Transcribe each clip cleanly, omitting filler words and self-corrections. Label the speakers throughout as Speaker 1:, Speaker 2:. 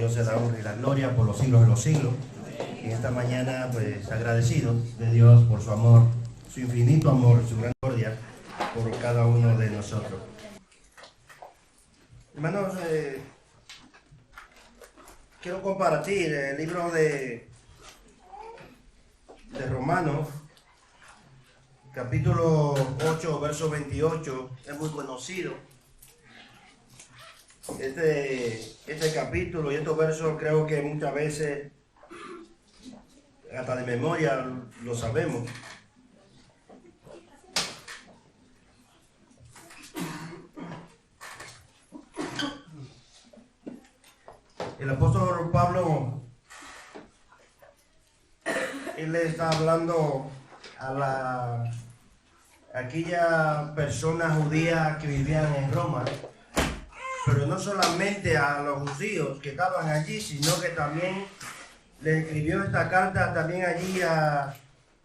Speaker 1: Dios sea la honra y la gloria por los siglos de los siglos. En esta mañana, pues, agradecidos de Dios por su amor, su infinito amor, su gran gloria por cada uno de nosotros. Hermanos, quiero compartir el libro de Romanos, capítulo 8, verso 28, es muy conocido. Este capítulo y estos versos creo que muchas veces, hasta de memoria, lo sabemos. El apóstol Pablo, él le está hablando a aquella persona judía que vivían en Roma, pero no solamente a los judíos que estaban allí, sino que también le escribió esta carta también allí a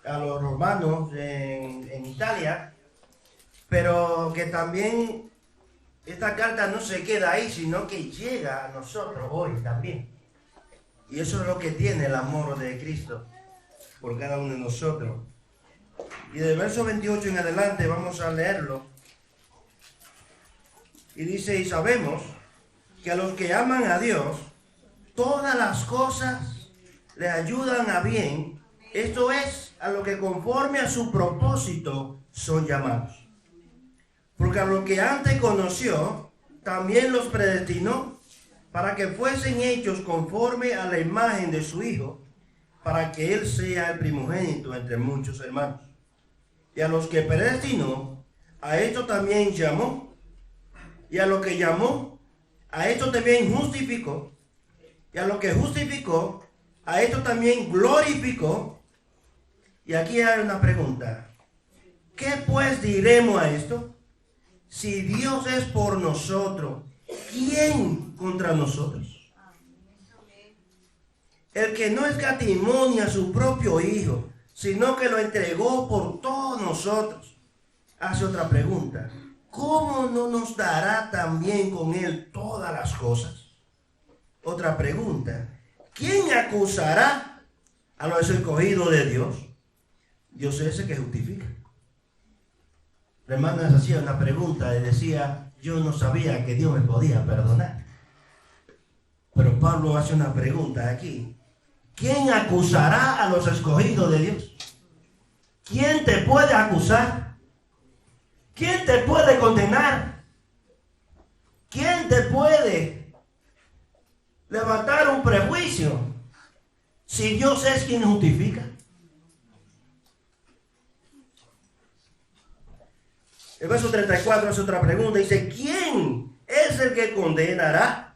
Speaker 1: los romanos en Italia, pero que también esta carta no se queda ahí, sino que llega a nosotros hoy también. Y eso es lo que tiene el amor de Cristo por cada uno de nosotros. Y del verso 28 en adelante vamos a leerlo. Y dice, y sabemos que a los que aman a Dios, todas las cosas le ayudan a bien, esto es, a lo que conforme a su propósito son llamados. Porque a lo que antes conoció, también los predestinó para que fuesen hechos conforme a la imagen de su Hijo, para que Él sea el primogénito entre muchos hermanos. Y a los que predestinó, a esto también llamó. Y a lo que llamó, a esto también justificó. Y a lo que justificó, a esto también glorificó. Y aquí hay una pregunta. ¿Qué pues diremos a esto? Si Dios es por nosotros, ¿quién contra nosotros? El que no escatimó ni a su propio Hijo, sino que lo entregó por todos nosotros. Hace otra pregunta. ¿Cómo no nos dará también con Él todas las cosas? Otra pregunta. ¿Quién acusará a los escogidos de Dios? Dios es ese que justifica. La hermana hacía una pregunta y decía, yo no sabía que Dios me podía perdonar. Pero Pablo hace una pregunta aquí. ¿Quién acusará a los escogidos de Dios? ¿Quién te puede acusar? ¿Quién te puede condenar? ¿Quién te puede levantar un prejuicio si Dios es quien justifica? El verso 34 hace otra pregunta. Dice, ¿quién es el que condenará?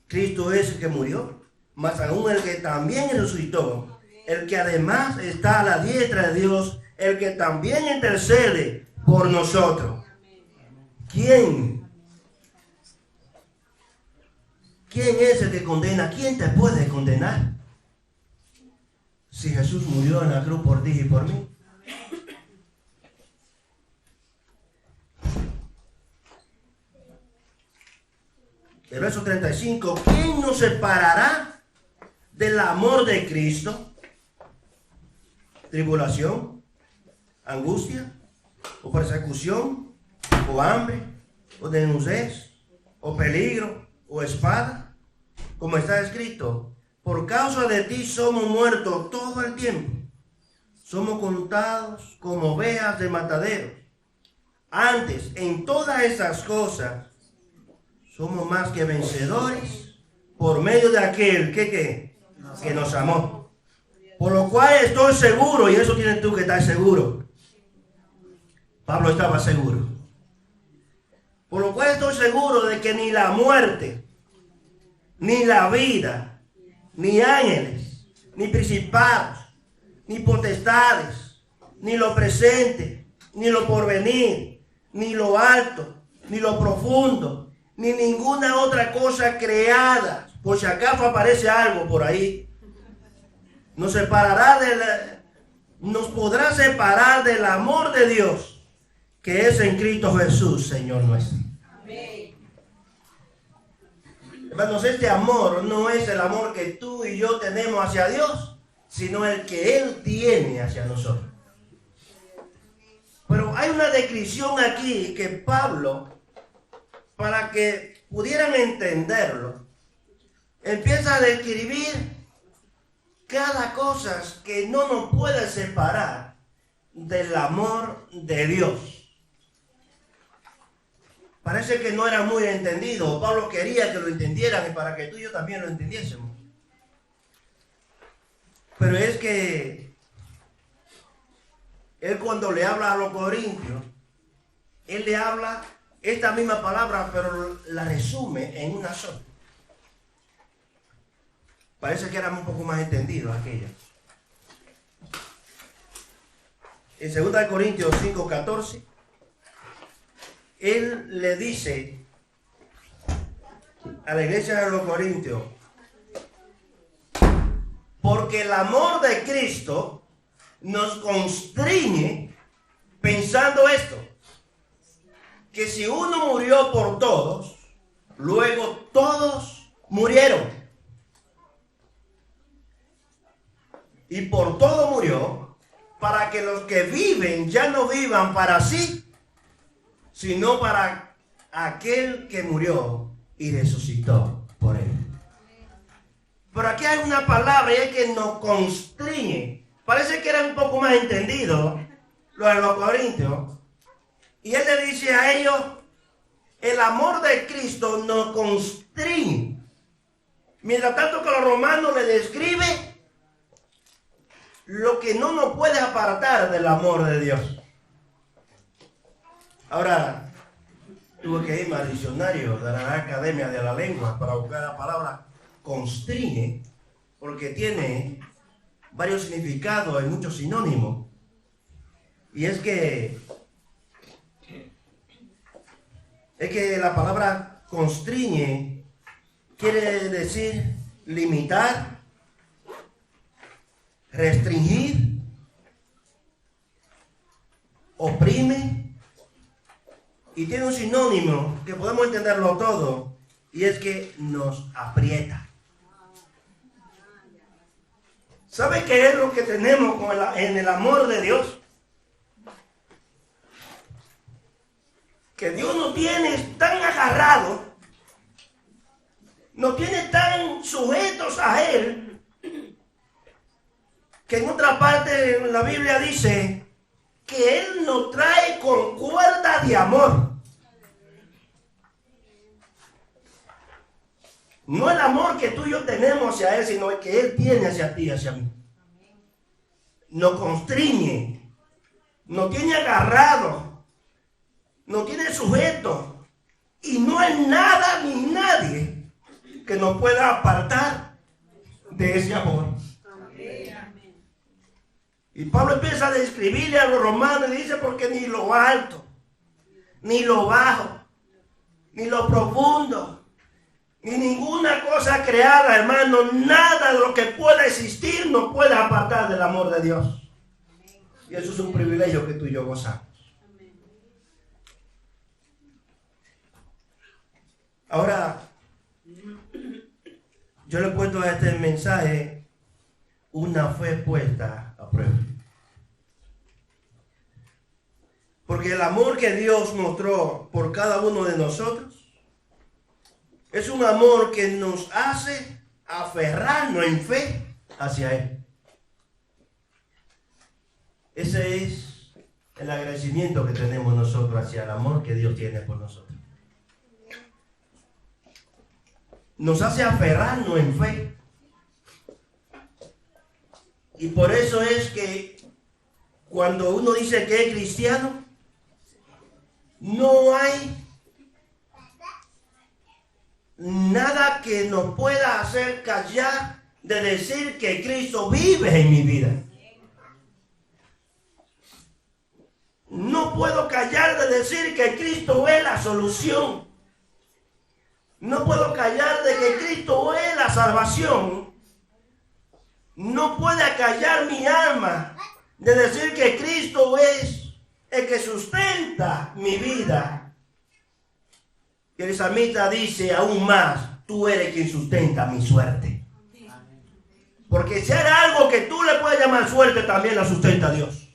Speaker 1: Cristo es el que murió, mas aún el que también resucitó, el que además está a la diestra de Dios, el que también intercede por nosotros. ¿Quién? ¿Quién es el que condena? ¿Quién te puede condenar? Si Jesús murió en la cruz por ti y por mí. El verso 35. ¿Quién nos separará del amor de Cristo? ¿Tribulación? ¿Angustia? ¿O persecución? ¿O hambre? ¿O desnudez? ¿O peligro? ¿O espada? Como está escrito, por causa de ti somos muertos todo el tiempo. Somos contados como ovejas de matadero. Antes, en todas esas cosas, somos más que vencedores por medio de aquel que nos amó. Por lo cual estoy seguro, y eso tienes tú que estar seguro. Pablo estaba seguro. Por lo cual estoy seguro de que ni la muerte, ni la vida, ni ángeles, ni principados, ni potestades, ni lo presente, ni lo porvenir, ni lo alto, ni lo profundo, ni ninguna otra cosa creada, por si acaso aparece algo por ahí, nos podrá separar del amor de Dios que es en Cristo Jesús, Señor nuestro. Hermanos, este amor no es el amor que tú y yo tenemos hacia Dios, sino el que Él tiene hacia nosotros. Pero hay una descripción aquí que Pablo, para que pudieran entenderlo, empieza a describir cada cosa que no nos puede separar del amor de Dios. Parece que no era muy entendido. Pablo quería que lo entendieran y para que tú y yo también lo entendiésemos. Pero es que él, cuando le habla a los corintios, él le habla esta misma palabra, pero la resume en una sola. Parece que era un poco más entendido aquella. En 2 Corintios 5:14, él le dice a la iglesia de los Corintios: porque el amor de Cristo nos constriñe, pensando esto, que si uno murió por todos, luego todos murieron. Y por todo murió, para que los que viven ya no vivan para sí, sino para aquel que murió y resucitó por él. Pero aquí hay una palabra y es que nos constriñe. Parece que era un poco más entendido lo de los corintios. Y él le dice a ellos: el amor de Cristo nos constriñe. Mientras tanto que los romanos le describe lo que no nos puede apartar del amor de Dios. Ahora, tuve que irme al diccionario de la Academia de la Lengua para buscar la palabra constriñe, porque tiene varios significados y muchos sinónimos. Y es que la palabra constriñe quiere decir limitar, restringir, oprime, y tiene un sinónimo que podemos entenderlo todo, y es que nos aprieta. ¿Sabe qué es lo que tenemos en el amor de Dios? Que Dios nos tiene tan agarrados, nos tiene tan sujetos a Él, que en otra parte de la Biblia dice que Él nos trae con cuerda de amor. No el amor que tú y yo tenemos hacia Él, sino el que Él tiene hacia ti y hacia mí. Nos constriñe, nos tiene agarrado, nos tiene sujeto, y no hay nada ni nadie que nos pueda apartar de ese amor. Y Pablo empieza a describirle a los romanos y dice: porque ni lo alto, ni lo bajo, ni lo profundo, ni ninguna cosa creada, hermano, nada de lo que pueda existir nos puede apartar del amor de Dios. Y eso es un privilegio que tú y yo gozamos. Ahora, yo le he puesto a este mensaje: una fe puesta a prueba. Porque el amor que Dios mostró por cada uno de nosotros es un amor que nos hace aferrarnos en fe hacia Él. Ese es el agradecimiento que tenemos nosotros hacia el amor que Dios tiene por nosotros. Nos hace aferrarnos en fe. Y por eso es que cuando uno dice que es cristiano, no hay nada que nos pueda hacer callar de decir que Cristo vive en mi vida. No puedo callar de decir que Cristo es la solución. No puedo callar de que Cristo es la salvación. No puede callar mi alma de decir que Cristo es el que sustenta mi vida. Y el salmista dice aún más: tú eres quien sustenta mi suerte. Porque si hay algo que tú le puedes llamar suerte, también la sustenta Dios.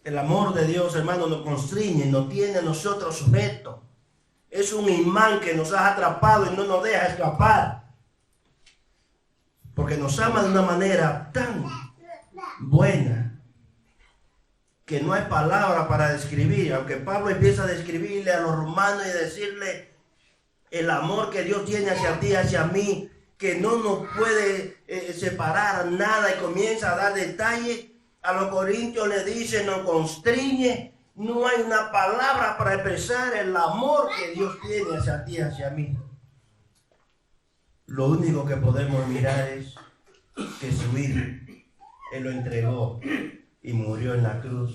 Speaker 1: El amor de Dios, hermano, nos constriñe, nos tiene a nosotros sujetos. Es un imán que nos ha atrapado y no nos deja escapar. Porque nos ama de una manera tan buena que no hay palabra para describir. Aunque Pablo empieza a describirle a los romanos y decirle el amor que Dios tiene hacia ti, hacia mí, que no nos puede separar nada, y comienza a dar detalles. A los corintios le dice, nos constriñe. No hay una palabra para expresar el amor que Dios tiene hacia ti, hacia mí. Lo único que podemos mirar es que su Hijo, Él lo entregó y murió en la cruz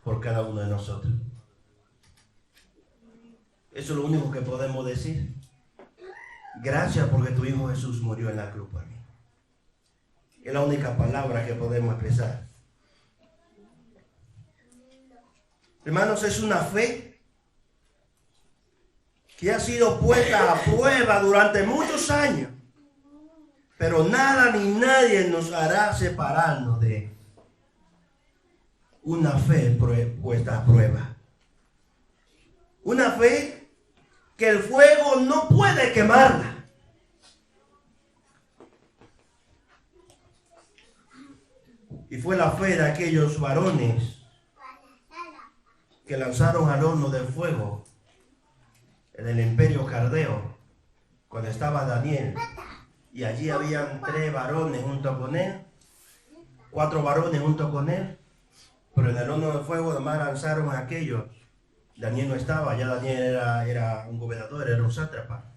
Speaker 1: por cada uno de nosotros. Eso es lo único que podemos decir. Gracias porque tu Hijo Jesús murió en la cruz por mí. Es la única palabra que podemos expresar. Hermanos, es una fe que ha sido puesta a prueba durante muchos años. Pero nada ni nadie nos hará separarnos de una fe puesta a prueba. Una fe que el fuego no puede quemarla. Y fue la fe de aquellos varones que lanzaron al horno del fuego en el imperio caldeo, cuando estaba Daniel, y allí habían 3 varones junto con él, 4 varones junto con él, pero en el horno del fuego además lanzaron a aquellos. Daniel no estaba, ya Daniel era un gobernador, era un sátrapa,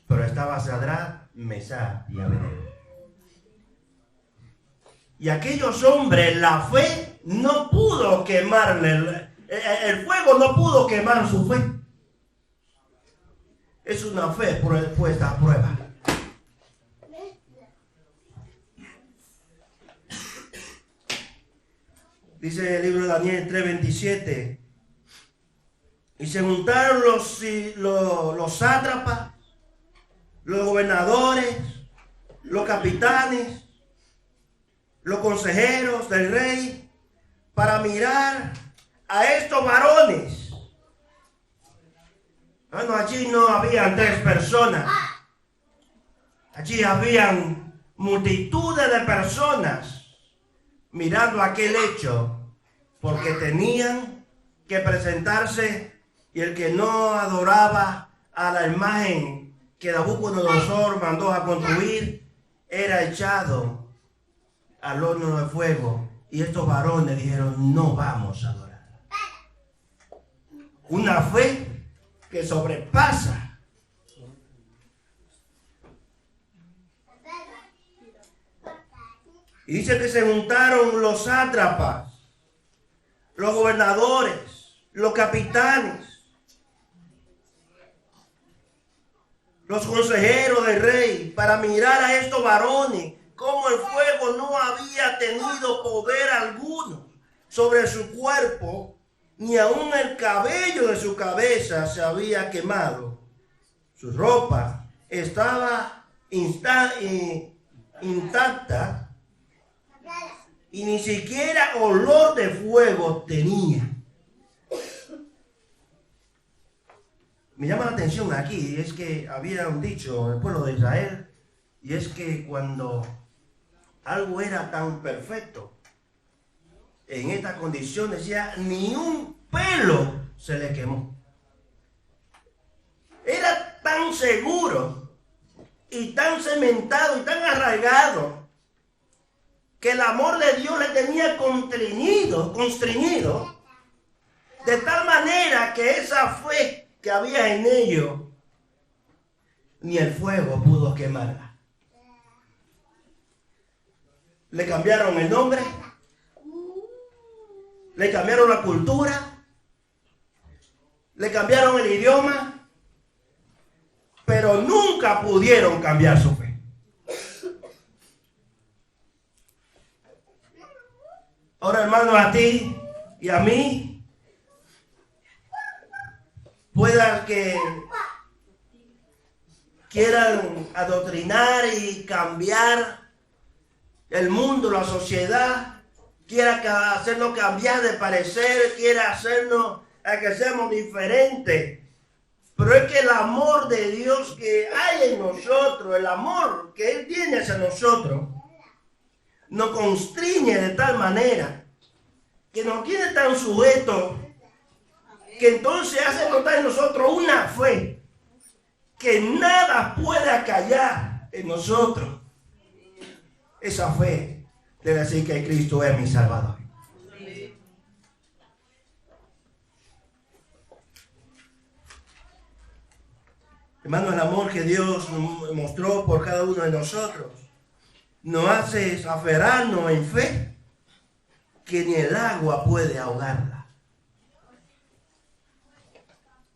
Speaker 1: pero estaba Sadrach, Mesach y Abednego. Y aquellos hombres, la fe no pudo quemarle, el fuego no pudo quemar su fe. Es una fe puesta a prueba. Dice el libro de Daniel 3:27. Y se juntaron los sátrapas, los gobernadores, los capitanes, los consejeros del rey, para mirar a estos varones. Bueno, allí no habían 3 personas. Allí habían multitudes de personas mirando aquel hecho, porque tenían que presentarse, y el que no adoraba a la imagen que Nabucodonosor mandó a construir era echado al horno de fuego. Y estos varones dijeron, no vamos a adorar. Una fe que sobrepasa. Y dice que se juntaron los sátrapas, los gobernadores, los capitanes, los consejeros del rey, para mirar a estos varones, como el fuego no había tenido poder alguno sobre su cuerpo, ni aun el cabello de su cabeza se había quemado. Su ropa estaba intacta y ni siquiera olor de fuego tenía. Me llama la atención aquí, es que había un dicho en el pueblo de Israel, y es que cuando algo era tan perfecto, en esta condición decía, ni un pelo se le quemó. Era tan seguro y tan cementado y tan arraigado que el amor de Dios le tenía constreñido, de tal manera que esa fe que había en ellos, ni el fuego pudo quemarla. Le cambiaron el nombre, le cambiaron la cultura, le cambiaron el idioma, pero nunca pudieron cambiar su fe. Ahora, hermano, a ti y a mí pueda que quieran adoctrinar y cambiar el mundo, la sociedad, quiera hacernos cambiar de parecer, quiera hacernos a que seamos diferentes. Pero es que el amor de Dios que hay en nosotros, el amor que Él tiene hacia nosotros, nos constriñe de tal manera que nos tiene tan sujetos que entonces hace brotar en nosotros una fe que nada pueda callar en nosotros. Esa fe de decir que Cristo es mi Salvador. Hermano, el amor que Dios mostró por cada uno de nosotros nos hace aferrarnos en fe que ni el agua puede ahogarla.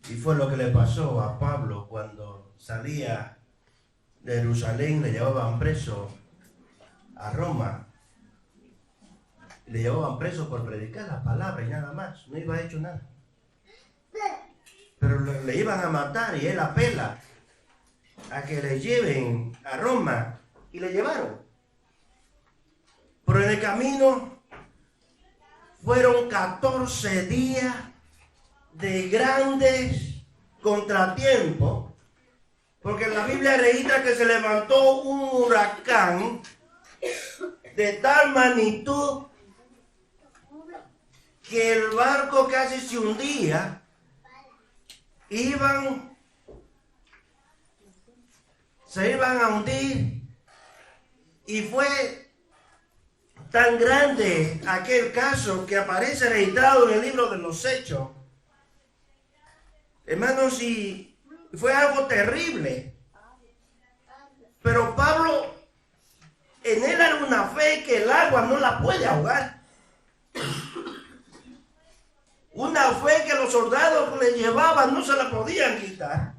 Speaker 1: Y fue lo que le pasó a Pablo cuando salía de Jerusalén, le llevaban preso a Roma. Le llevaban preso por predicar la palabra y nada más, no iba hecho nada. Pero le iban a matar y él apela a que le lleven a Roma y le llevaron. Pero en el camino fueron 14 días de grandes contratiempos, porque en la Biblia registra que se levantó un huracán de tal magnitud que el barco casi se hundía. Se iban a hundir, y fue tan grande aquel caso que aparece registrado en el libro de los Hechos. Hermanos, y fue algo terrible. Pero Pablo, en él era una fe que el agua no la puede ahogar. Una fe que los soldados le llevaban no se la podían quitar.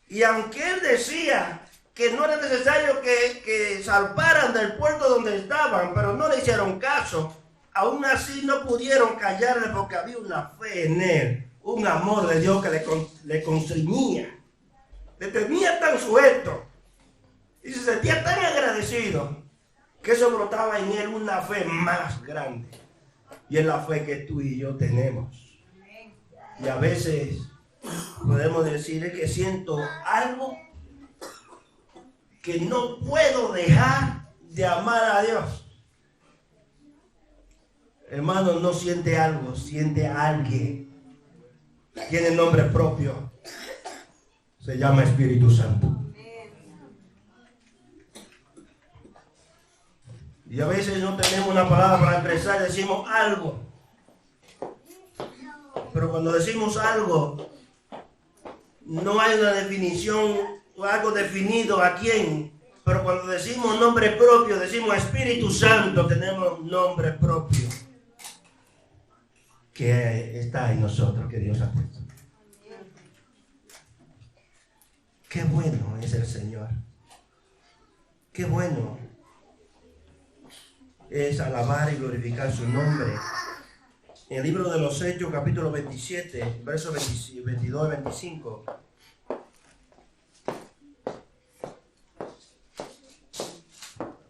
Speaker 1: Y aunque él decía que no era necesario que zarparan del puerto donde estaban, pero no le hicieron caso, aún así no pudieron callarle porque había una fe en él, un amor de Dios que le constreñía, le tenía tan suelto y se sentía tan agradecido que eso brotaba en él una fe más grande. Y es la fe que tú y yo tenemos. Y a veces podemos decir es que siento algo que no puedo dejar de amar a Dios. Hermano, no siente algo, siente a alguien. Tiene nombre propio. Se llama Espíritu Santo. Y a veces no tenemos una palabra para expresar, decimos algo. Pero cuando decimos algo, no hay una definición o algo definido a quién. Pero cuando decimos nombre propio, decimos Espíritu Santo, tenemos nombre propio que está en nosotros, que Dios ha puesto. Qué bueno es el Señor. Qué bueno es alabar y glorificar su nombre. En el libro de los Hechos, capítulo 27, versos 22 y 25.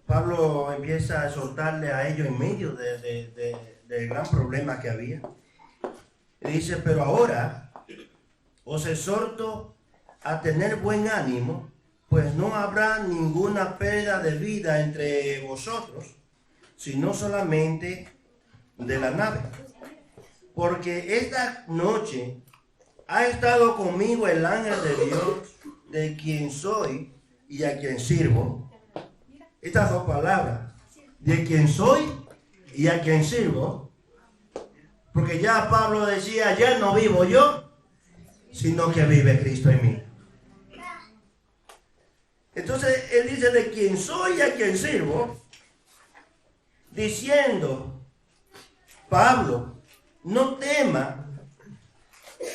Speaker 1: Pablo empieza a exhortarle a ellos en medio del gran problema que había. Y dice, pero ahora os exhorto a tener buen ánimo, pues no habrá ninguna pérdida de vida entre vosotros, sino solamente de la nave. Porque esta noche ha estado conmigo el ángel de Dios, de quien soy y a quien sirvo. Estas dos palabras, de quien soy y a quien sirvo. Porque ya Pablo decía, ya no vivo yo, sino que vive Cristo en mí. Entonces él dice, de quien soy y a quien sirvo, diciendo, Pablo, no tema,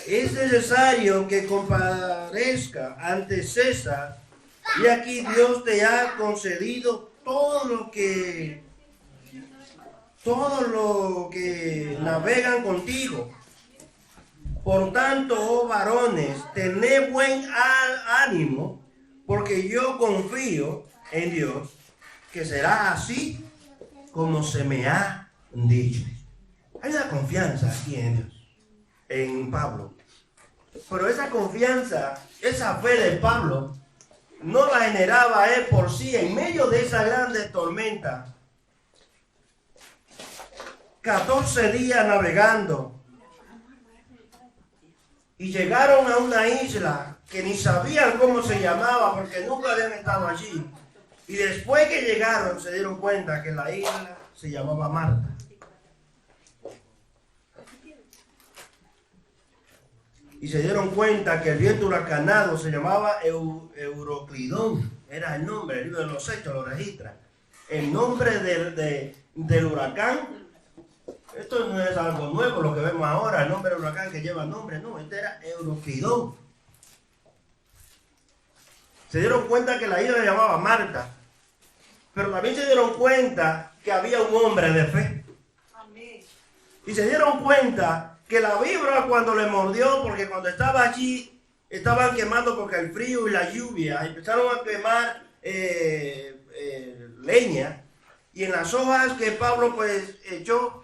Speaker 1: es necesario que comparezca ante César, y aquí Dios te ha concedido todo lo que navegan contigo. Por tanto, oh varones, tened buen ánimo, porque yo confío en Dios, que será así como se me ha dicho. Hay una confianza aquí en Dios, en Pablo. Pero esa confianza, esa fe de Pablo, no la generaba él por sí en medio de esa grande tormenta. 14 días navegando. Y llegaron a una isla que ni sabían cómo se llamaba porque nunca habían estado allí. Y después que llegaron se dieron cuenta que la isla se llamaba Malta. Y se dieron cuenta que el viento huracanado se llamaba Euroclidón. Era el nombre, el libro de los Hechos lo registra. El nombre del huracán. Esto no es algo nuevo lo que vemos ahora, el nombre del huracán que lleva nombre, no, este era Euroclidón. Se dieron cuenta que la isla se llamaba Malta, pero también se dieron cuenta que había un hombre de fe. Amén. Y se dieron cuenta que la víbora cuando le mordió, porque cuando estaba allí, estaban quemando porque el frío y la lluvia, empezaron a quemar leña, y en las hojas que Pablo pues echó,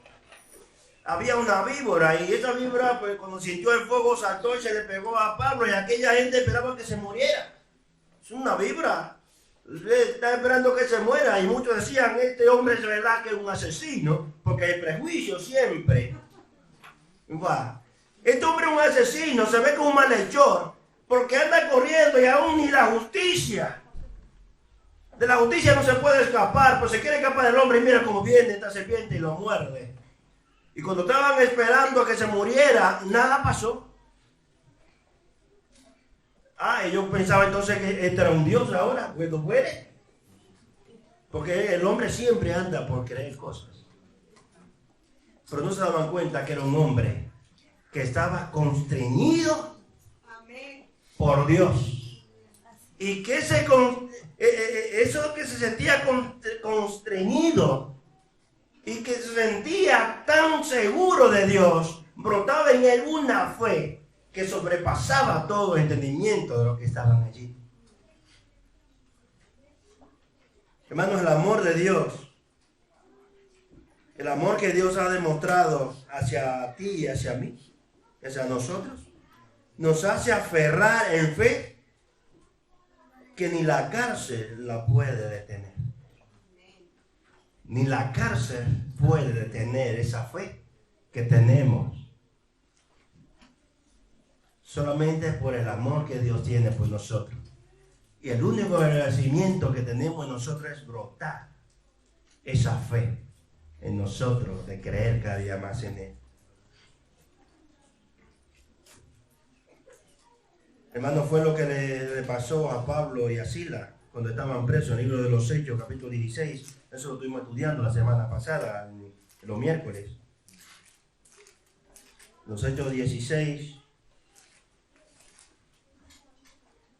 Speaker 1: había una víbora, y esa víbora pues cuando sintió el fuego saltó y se le pegó a Pablo, y aquella gente esperaba que se muriera. Es una víbora, está esperando que se muera, y muchos decían, este hombre es verdad que es un asesino, porque el prejuicio siempre va. Este hombre es un asesino, se ve como un malhechor, porque anda corriendo y aún ni la justicia. De la justicia no se puede escapar, pues se quiere escapar del hombre y mira cómo viene esta serpiente y lo muerde. Y cuando estaban esperando a que se muriera, nada pasó. Ellos pensaban entonces que este era un dios ahora, cuando muere. Porque el hombre siempre anda por creer cosas. Pero no se daban cuenta que era un hombre que estaba constreñido por Dios. Y que eso que se sentía constreñido y que se sentía tan seguro de Dios, brotaba en él una fe que sobrepasaba todo entendimiento de los que estaban allí. Hermanos, el amor de Dios, el amor que Dios ha demostrado hacia ti y hacia mí, hacia nosotros, nos hace aferrar en fe que ni la cárcel la puede detener. Ni la cárcel puede detener esa fe que tenemos. Solamente por el amor que Dios tiene por nosotros. Y el único agradecimiento que tenemos en nosotros es brotar esa fe en nosotros, de creer cada día más en Él. Hermano, fue lo que le pasó a Pablo y a Silas cuando estaban presos en el libro de los Hechos, capítulo 16. Eso lo estuvimos estudiando la semana pasada, los miércoles. Los Hechos 16,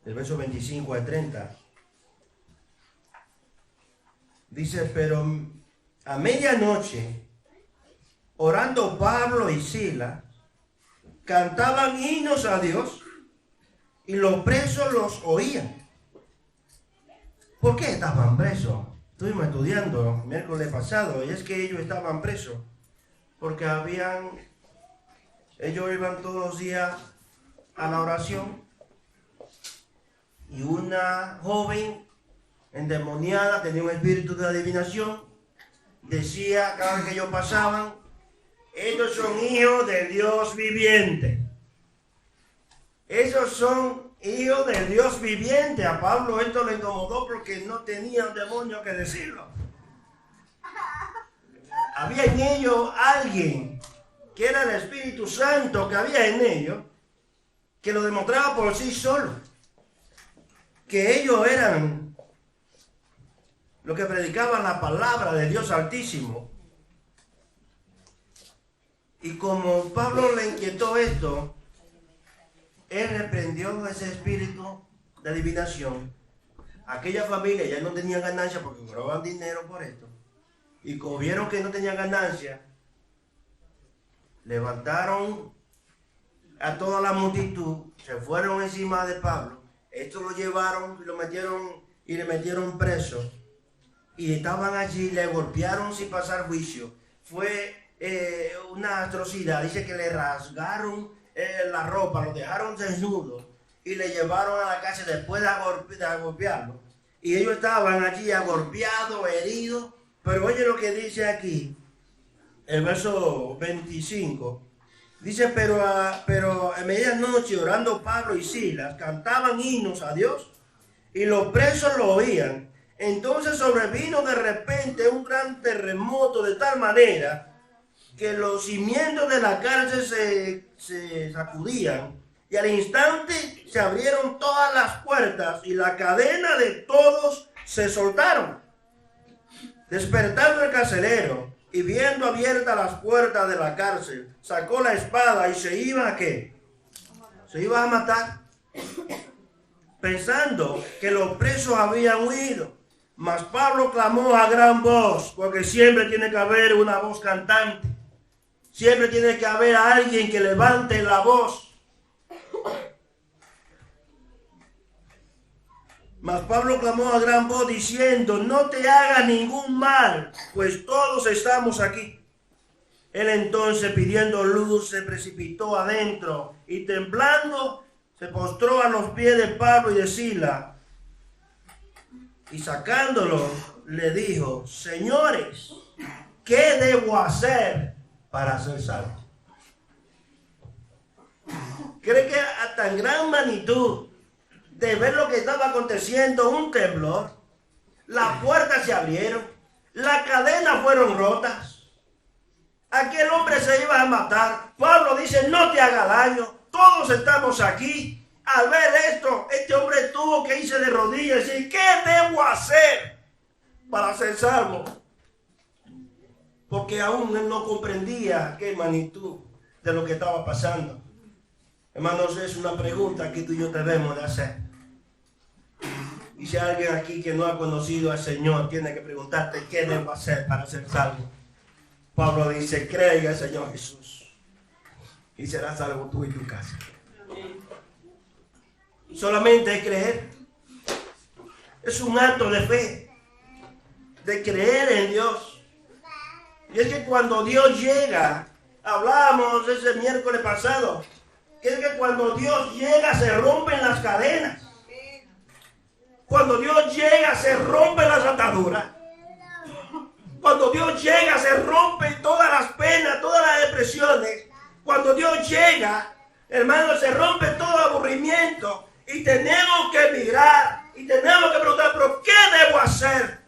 Speaker 1: del verso 25 al 30. Dice, pero a medianoche, orando Pablo y Silas, cantaban himnos a Dios y los presos los oían. ¿Por qué estaban presos? Estuvimos estudiando el miércoles pasado, y es que ellos estaban presos porque ellos iban todos los días a la oración, y una joven endemoniada, tenía un espíritu de adivinación, decía cada vez que ellos pasaban, ellos son hijos del Dios viviente. Esos son hijos del Dios viviente. A Pablo esto le incomodó porque no tenía un demonio que decirlo. Había en ellos alguien que era el Espíritu Santo que había en ellos, que lo demostraba por sí solo, que ellos eran los que predicaban la palabra de Dios Altísimo. Y como Pablo le inquietó esto, él reprendió ese espíritu de adivinación. Aquella familia ya no tenía ganancia porque cobraban dinero por esto. Y como vieron que no tenía ganancia, levantaron a toda la multitud, se fueron encima de Pablo. Estos lo llevaron, lo metieron y le metieron preso. Y estaban allí, le golpearon sin pasar juicio. Fue una atrocidad. Dice que le rasgaron la ropa, lo dejaron desnudo y le llevaron a la cárcel después de golpearlo. Y ellos estaban allí agolpeados, heridos. Pero oye lo que dice aquí, el verso 25. Dice, pero a medianoche orando Pablo y Silas cantaban himnos a Dios y los presos lo oían. Entonces sobrevino de repente un gran terremoto de tal manera que los cimientos de la cárcel se sacudían y al instante se abrieron todas las puertas y la cadena de todos se soltaron. Despertando el carcelero y viendo abiertas las puertas de la cárcel, sacó la espada y se iba a ¿qué? Se iba a matar, pensando que los presos habían huido. Mas Pablo clamó a gran voz, porque siempre tiene que haber una voz cantante. Siempre tiene que haber alguien que levante la voz. Mas Pablo clamó a gran voz diciendo, no te haga ningún mal, pues todos estamos aquí. Él entonces, pidiendo luz, se precipitó adentro y temblando se postró a los pies de Pablo y de Silas. Y sacándolo, le dijo, señores, ¿qué debo hacer para ser salvo? ¿Cree que a tan gran magnitud de ver lo que estaba aconteciendo, un temblor, las puertas se abrieron, las cadenas fueron rotas, aquel hombre se iba a matar? Pablo dice, no te haga daño, todos estamos aquí. Al ver esto, este hombre tuvo que irse de rodillas y decir, ¿qué debo hacer para ser salvo? Porque aún él no comprendía qué magnitud de lo que estaba pasando. Hermanos, es una pregunta que tú y yo debemos de hacer. Y si hay alguien aquí que no ha conocido al Señor, tiene que preguntarte, ¿qué debo hacer para ser salvo? Pablo dice, cree en el Señor Jesús y serás salvo tú y tu casa. Solamente es creer. Es un acto de fe, de creer en Dios. Y es que cuando Dios llega, hablábamos ese miércoles pasado, que es que cuando Dios llega se rompen las cadenas. Cuando Dios llega se rompen las ataduras. Cuando Dios llega se rompen todas las penas, todas las depresiones. Cuando Dios llega, hermano, se rompe todo aburrimiento. Y tenemos que mirar y tenemos que preguntar, ¿pero qué debo hacer?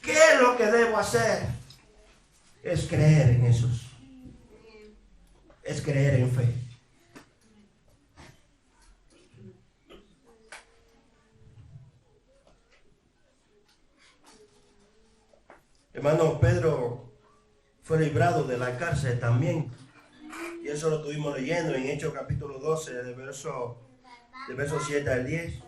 Speaker 1: ¿Qué es lo que debo hacer? Es creer en Jesús. Es creer en fe. Hermano, Pedro fue librado de la cárcel también. Y eso lo estuvimos leyendo en Hechos capítulo 12, de verso 7 al 10.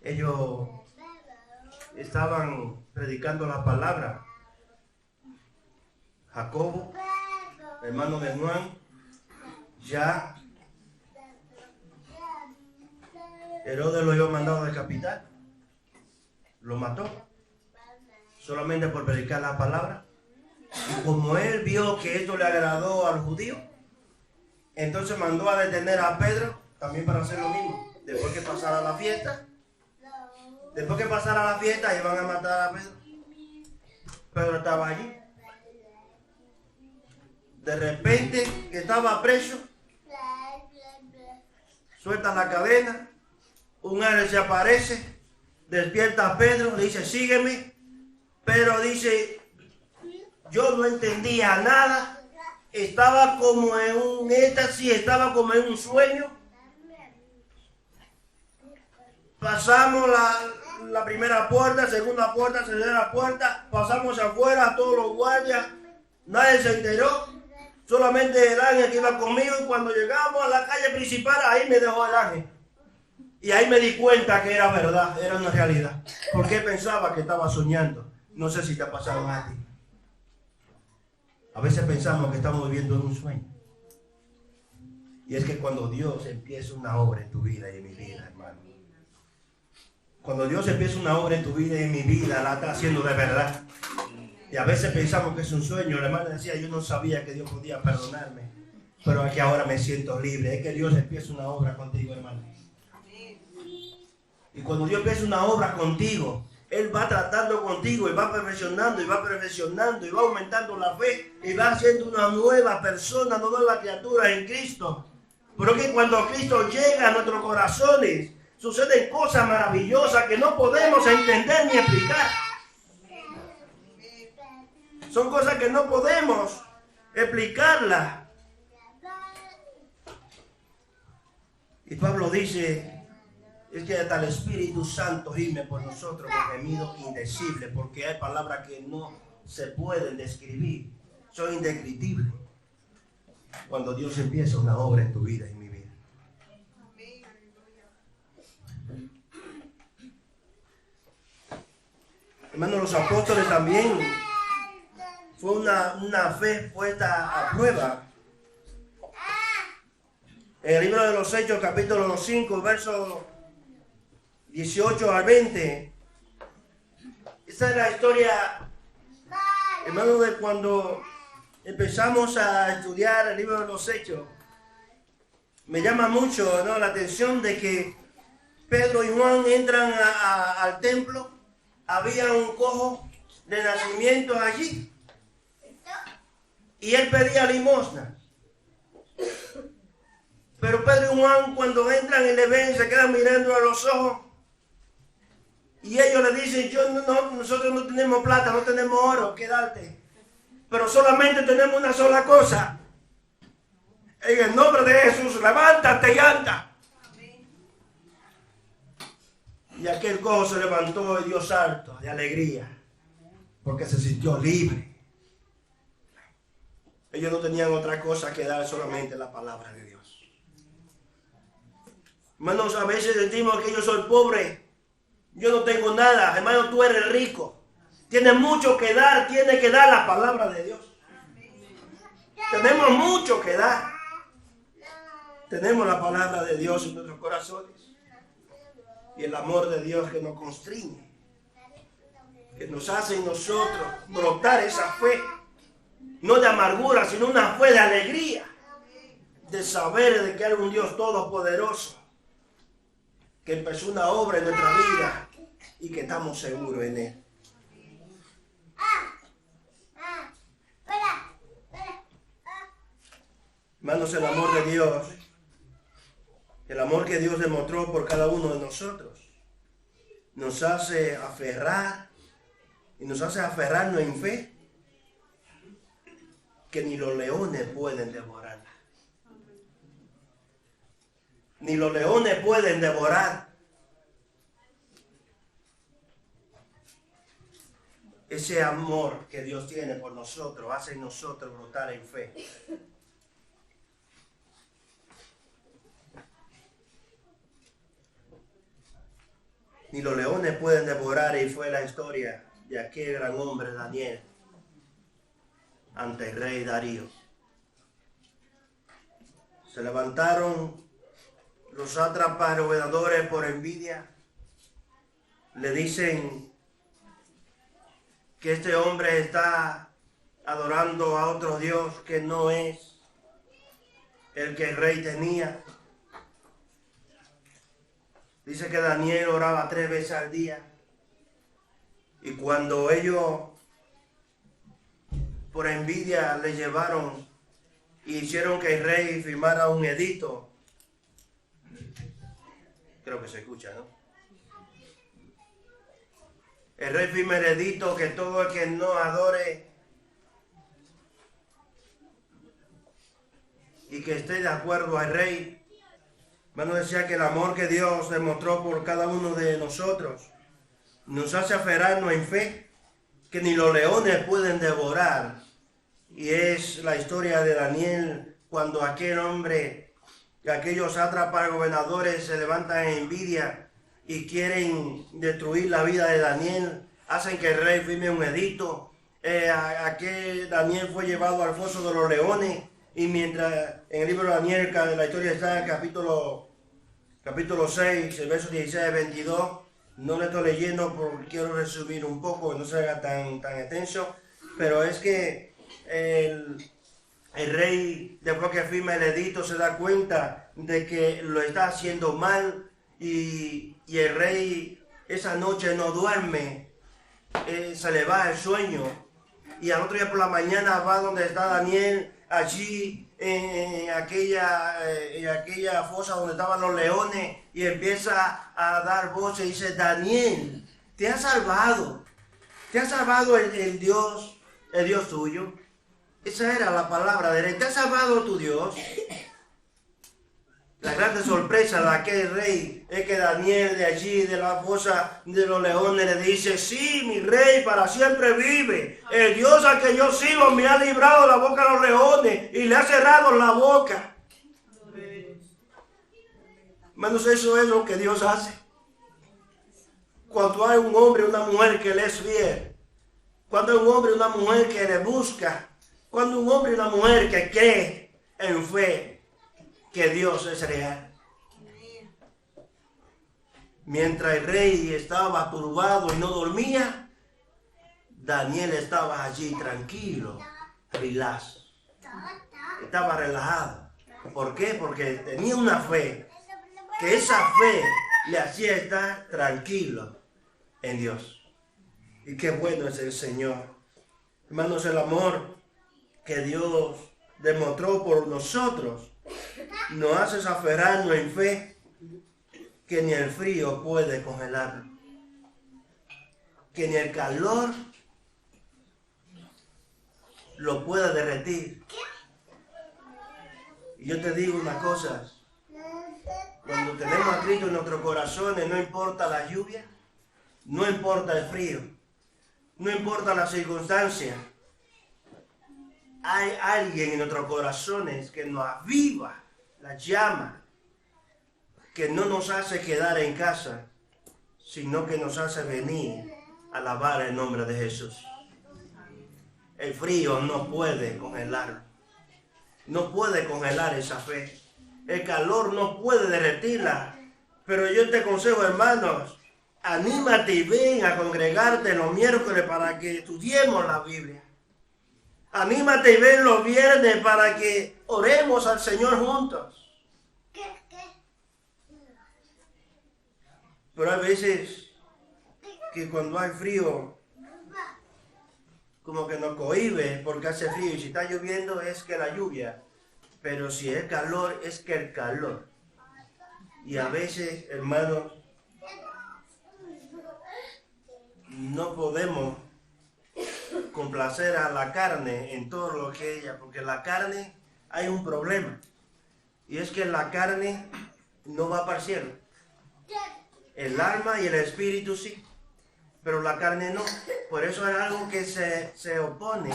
Speaker 1: Ellos estaban predicando la palabra. Jacobo, hermano de Juan, ya Herodes lo había mandado decapitar. Lo mató. Solamente por predicar la palabra. Y como él vio que esto le agradó al judío, entonces mandó a detener a Pedro también para hacer lo mismo. Después que pasara la fiesta, iban a matar a Pedro. Pedro estaba allí. De repente, que estaba preso, suelta la cadena, un ángel se aparece, despierta a Pedro, le dice, sígueme. Pedro dice, yo no entendía nada, estaba como en un éxtasis, estaba como en un sueño. Pasamos la primera puerta, segunda puerta, tercera puerta, pasamos afuera a todos los guardias, nadie se enteró, solamente el ángel que iba conmigo, y cuando llegamos a la calle principal, ahí me dejó el ángel. Y ahí me di cuenta que era verdad, era una realidad. Porque pensaba que estaba soñando. No sé si te ha pasado a ti. A veces pensamos que estamos viviendo en un sueño. Y es que cuando Dios empieza una obra en tu vida y en mi vida, hermano. Cuando Dios empieza una obra en tu vida y en mi vida, la está haciendo de verdad. Y a veces pensamos que es un sueño. La hermana decía, yo no sabía que Dios podía perdonarme. Pero aquí ahora me siento libre. Es que Dios empieza una obra contigo, hermano. Y cuando Dios empieza una obra contigo, Él va tratando contigo y va perfeccionando y va perfeccionando y va aumentando la fe y va haciendo una nueva persona, una nueva criatura en Cristo. Pero que cuando Cristo llega a nuestros corazones, suceden cosas maravillosas que no podemos entender ni explicar. Son cosas que no podemos explicarlas. Y Pablo dice, es que hasta el Espíritu Santo gime por nosotros con gemido indecible, porque hay palabras que no se pueden describir, son indescriptibles. Cuando Dios empieza una obra en tu vida y en mi vida. Hermanos, los apóstoles también fue una fe puesta a prueba. En el libro de los Hechos, capítulo 5, versos 18 al 20. Esta es la historia, hermano, de cuando empezamos a estudiar el libro de los Hechos. Me llama mucho, ¿no?, la atención de que Pedro y Juan entran al templo. Había un cojo de nacimiento allí. Y él pedía limosna. Pero Pedro y Juan, cuando entran y le ven, se quedan mirando a los ojos. Y ellos le dicen, nosotros no tenemos plata, no tenemos oro que darte. Pero solamente tenemos una sola cosa. En el nombre de Jesús, levántate y anda. Y aquel cojo se levantó y dio salto de alegría, porque se sintió libre. Ellos no tenían otra cosa que dar, solamente la palabra de Dios. Hermanos, a veces sentimos que yo soy pobre, yo no tengo nada. Hermano, tú eres rico, tienes mucho que dar, tienes que dar la palabra de Dios. Tenemos mucho que dar. Tenemos la palabra de Dios en nuestros corazones. Y el amor de Dios que nos constriñe, que nos hace en nosotros brotar esa fe, no de amargura, sino una fe de alegría, de saber de que hay un Dios todopoderoso, que empezó una obra en nuestra vida y que estamos seguros en Él. Hermanos, el amor de Dios, el amor que Dios demostró por cada uno de nosotros, nos hace aferrar y nos hace aferrarnos en fe, que ni los leones pueden devorarla. Ni los leones pueden devorar ese amor que Dios tiene por nosotros, hace en nosotros brotar en fe. Ni los leones pueden devorar, y fue la historia de aquel gran hombre Daniel ante el rey Darío. Se levantaron los sátrapas gobernadores por envidia. Le dicen que este hombre está adorando a otro Dios que no es el que el rey tenía. Dice que Daniel oraba 3 veces al día. Y cuando ellos por envidia le llevaron y hicieron que el rey firmara un edicto, creo que se escucha, ¿no? El rey firma el edicto que todo el que no adore y que esté de acuerdo al rey. Hermano, decía que el amor que Dios demostró por cada uno de nosotros nos hace aferrarnos en fe, que ni los leones pueden devorar. Y es la historia de Daniel, cuando aquel hombre que aquellos sátrapas gobernadores se levantan en envidia y quieren destruir la vida de Daniel, hacen que el rey firme un edicto. Aquel Daniel fue llevado al foso de los leones, y mientras en el libro de Daniel, la historia está en el capítulo 6, el verso 16 al 22, no le estoy leyendo porque quiero resumir un poco, no se haga tan extenso, pero es que el rey, después que firma el edicto, se da cuenta de que lo está haciendo mal, y el rey esa noche no duerme, se le va el sueño, y al otro día por la mañana va donde está Daniel, allí en aquella fosa donde estaban los leones, y empieza a dar voces y dice: Daniel, te ha salvado el Dios tuyo. Esa era la palabra de él: te ha salvado tu Dios. La gran sorpresa de aquel rey es que Daniel, de allí, de la fosa de los leones, le dice: sí, mi rey para siempre vive. El Dios al que yo sirvo me ha librado de la boca de los leones y le ha cerrado la boca. Hermanos, eso es lo que Dios hace. Cuando hay un hombre y una mujer que le es fiel, cuando hay un hombre y una mujer que le busca, cuando un hombre y una mujer que cree en fe que Dios es real. Mientras el rey estaba turbado y no dormía, Daniel estaba allí tranquilo, relax. Estaba relajado. ¿Por qué? Porque tenía una fe, que esa fe le hacía estar tranquilo en Dios. Y qué bueno es el Señor. Hermanos, el amor que Dios demostró por nosotros nos hace aferrarnos en fe, que ni el frío puede congelarlo, que ni el calor lo puede derretir. Y yo te digo una cosa: cuando tenemos a Cristo en nuestros corazones, no importa la lluvia, no importa el frío, no importa la circunstancia, hay alguien en nuestros corazones que nos aviva la llama, que no nos hace quedar en casa, sino que nos hace venir a alabar el nombre de Jesús. El frío no puede congelarlo, no puede congelar esa fe. El calor no puede derretirla. Pero yo te aconsejo, hermanos, anímate y ven a congregarte los miércoles para que estudiemos la Biblia. Anímate y ven los viernes para que oremos al Señor juntos. Pero hay veces que cuando hay frío, como que nos cohíbe porque hace frío. Y si está lloviendo es que la lluvia. Pero si es calor, es que el calor. Y a veces, hermanos, no podemos complacer a la carne en todo lo que ella, porque la carne hay un problema, y es que la carne no va para el cielo. El alma y el espíritu sí, pero la carne no. Por eso es algo que se opone.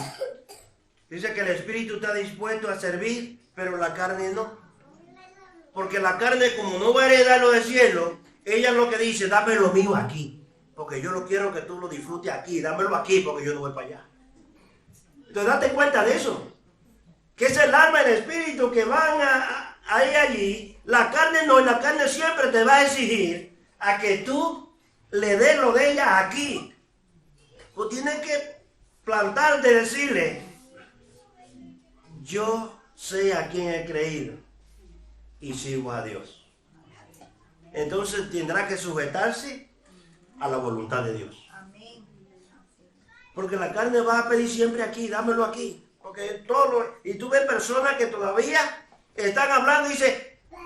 Speaker 1: Dice que el espíritu está dispuesto a servir, pero la carne no. Porque la carne, como no va a heredar lo del cielo, ella es lo que dice: dame lo mío aquí, porque yo no quiero que tú lo disfrutes aquí, dámelo aquí porque yo no voy para allá. Entonces date cuenta de eso, que es el alma y el espíritu que van a ir allí. La carne no, y la carne siempre te va a exigir a que tú le des lo de ella aquí. Pues tienes que plantarte y decirle: yo sé a quién he creído y sirvo a Dios. Entonces tendrá que sujetarse a la voluntad de Dios. Porque la carne va a pedir siempre aquí, dámelo aquí. Porque y tú ves personas que todavía están hablando y dicen: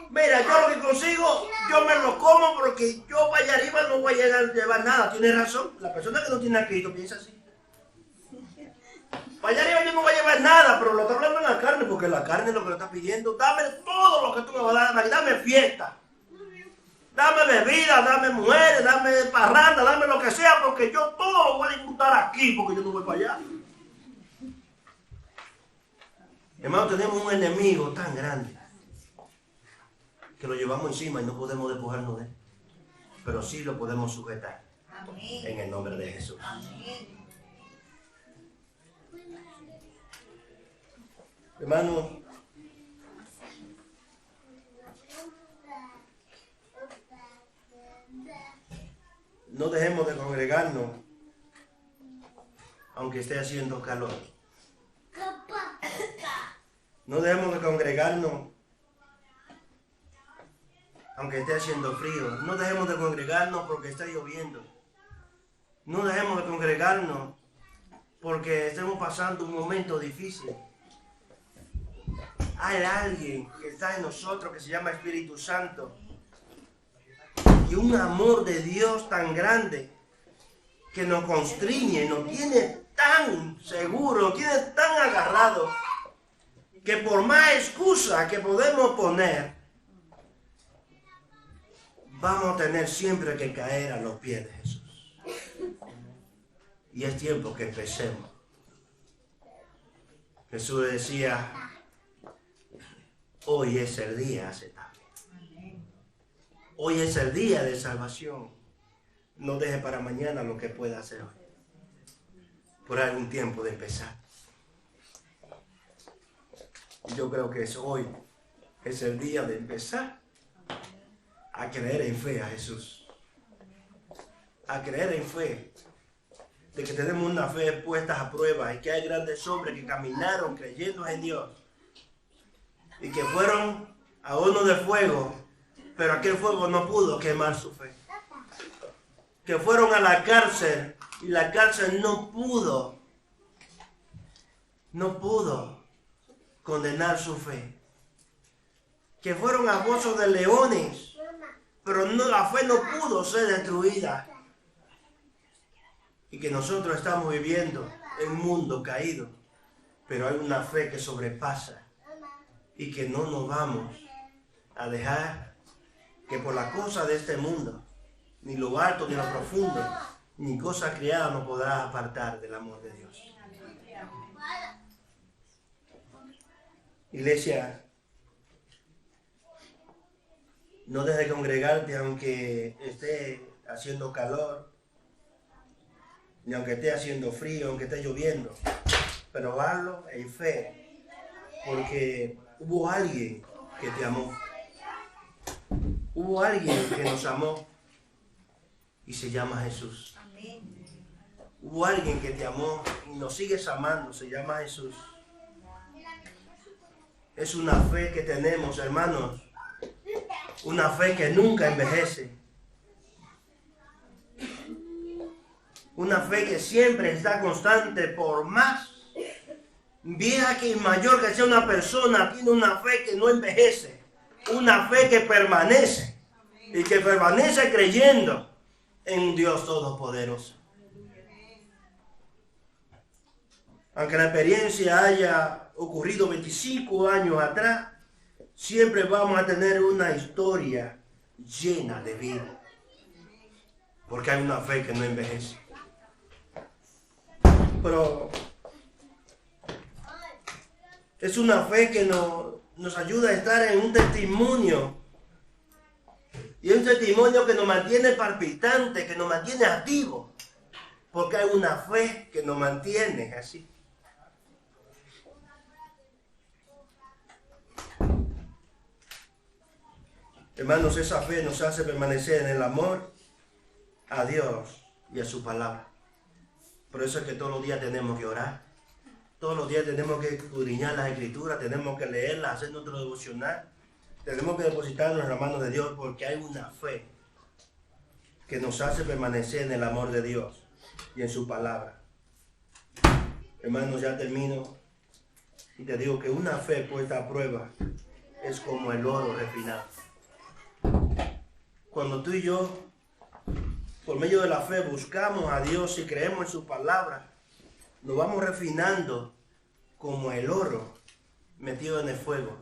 Speaker 1: mira, yo lo que consigo, yo me lo como porque yo vaya arriba no voy a llevar nada. Tiene razón. La persona que no tiene a Cristo piensa así. Para allá arriba yo no voy a llevar nada, pero lo está hablando en la carne, porque la carne es lo que le está pidiendo: dame todo lo que tú me vas a dar, dame fiesta, dame bebida, dame mujeres, dame parranda, dame lo que sea, porque yo todo lo voy a disfrutar aquí, porque yo no voy para allá. Hermano, tenemos un enemigo tan grande que lo llevamos encima y no podemos despojarnos de él. Pero sí lo podemos sujetar.
Speaker 2: Amén.
Speaker 1: En el nombre de Jesús.
Speaker 2: Amén.
Speaker 1: Hermanos, no dejemos de congregarnos aunque esté haciendo calor. No dejemos de congregarnos aunque esté haciendo frío. No dejemos de congregarnos porque está lloviendo. No dejemos de congregarnos porque estemos pasando un momento difícil. Hay alguien que está en nosotros que se llama Espíritu Santo. Y un amor de Dios tan grande que nos constriñe, nos tiene tan seguro, nos tiene tan agarrado, que por más excusa que podemos poner, vamos a tener siempre que caer a los pies de Jesús. Y es tiempo que empecemos. Jesús decía, hoy es el día aceptable. Hoy es el día de salvación. No deje para mañana lo que pueda hacer hoy. Por algún tiempo de empezar. Y yo creo que hoy es el día de empezar a creer en fe a Jesús. A creer en fe. De que tenemos una fe puesta a prueba y que hay grandes hombres que caminaron creyendo en Dios. Y que fueron a horno de fuego, pero aquel fuego no pudo quemar su fe. Que fueron a la cárcel y la cárcel no pudo condenar su fe. Que fueron a pozos de leones, pero la fe no pudo ser destruida. Y que nosotros estamos viviendo en un mundo caído, pero hay una fe que sobrepasa y que no nos vamos a dejar que por la cosa de este mundo, ni lo alto ni lo profundo, ni cosa criada nos podrá apartar del amor de Dios. Iglesia, no dejes de congregarte aunque esté haciendo calor, ni aunque esté haciendo frío, aunque esté lloviendo, pero hazlo en fe, porque hubo alguien que te amó. Hubo alguien que nos amó y se llama Jesús. Hubo alguien que te amó y nos sigues amando, se llama Jesús. Es una fe que tenemos, hermanos, una fe que nunca envejece. Una fe que siempre está constante, por más vieja que mayor que sea una persona, tiene una fe que no envejece. Una fe que permanece y que permanece creyendo en un Dios todopoderoso. Aunque la experiencia haya ocurrido 25 años atrás, siempre vamos a tener una historia llena de vida. Porque hay una fe que no envejece. Pero es una fe que nos ayuda a estar en un testimonio. Y un testimonio que nos mantiene palpitante, que nos mantiene activos. Porque hay una fe que nos mantiene así. Hermanos, esa fe nos hace permanecer en el amor a Dios y a su palabra. Por eso es que todos los días tenemos que orar. Todos los días tenemos que escudriñar las escrituras, tenemos que leerlas, hacer nuestro devocional. Tenemos que depositarnos en las manos de Dios porque hay una fe que nos hace permanecer en el amor de Dios y en su palabra. Hermanos, ya termino y te digo que una fe puesta a prueba es como el oro refinado. Cuando tú y yo, por medio de la fe, buscamos a Dios y creemos en su palabra, nos vamos refinando como el oro metido en el fuego,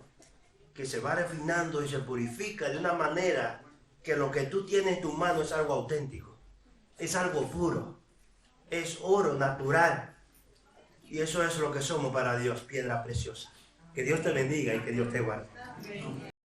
Speaker 1: que se va refinando y se purifica de una manera que lo que tú tienes en tu mano es algo auténtico, es algo puro, es oro natural. Y eso es lo que somos para Dios, piedra preciosa. Que Dios te bendiga y que Dios te guarde.